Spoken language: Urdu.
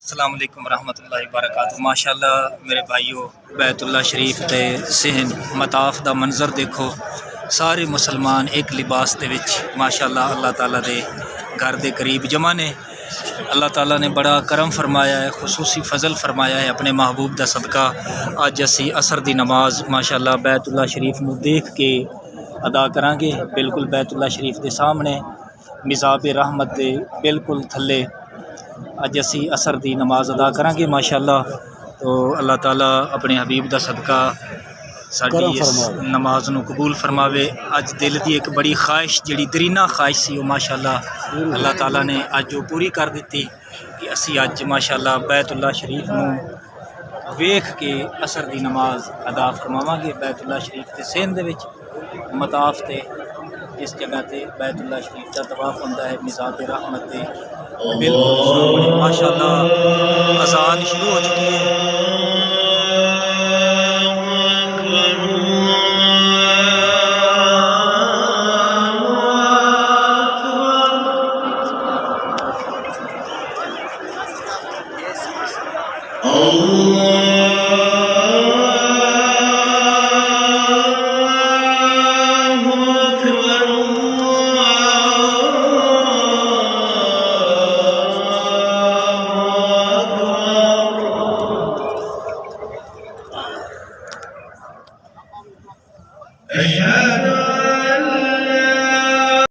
السلام علیکم ورحمۃ اللہ وبرکاتہ۔ ماشاءاللہ میرے بھائیو، بیت اللہ شریف دے صحن مطاف دا منظر دیکھو، سارے مسلمان ایک لباس دے وچ ماشاءاللہ اللہ تعالیٰ دے گھر دے قریب جمع نے۔ اللہ تعالیٰ نے بڑا کرم فرمایا ہے، خصوصی فضل فرمایا ہے اپنے محبوب دا صدقہ۔ اج اسی عصر دی نماز ماشاءاللہ بیت اللہ شریف نو دیکھ کے ادا کران گے، بالکل بیت اللہ شریف دے سامنے مزاب رحمت دے بالکل تھلے اج اسی عصر دی نماز ادا کران گے ماشاءاللہ۔ تو اللہ تعالیٰ اپنے حبیب دا صدقہ ساڈی اس نماز نو قبول فرماوے۔ اج دل دی ایک بڑی خواہش جڑی درینہ خواہش سی وہ ماشاءاللہ اللہ تعالیٰ نے اج وہ پوری کر دیتی کہ اسی اج ماشاءاللہ بیت اللہ شریف نو ویکھ کے عصر دی نماز ادا فرماواں گے بیت اللہ شریف دے صحن دے وچ مطاف تے جس جگہ تے بیت اللہ شریف دا طواف ہوندا ہے مزاب رحمت دے بالکل سامنے ماشاءاللہ اذان شروع ہو چکی ہے۔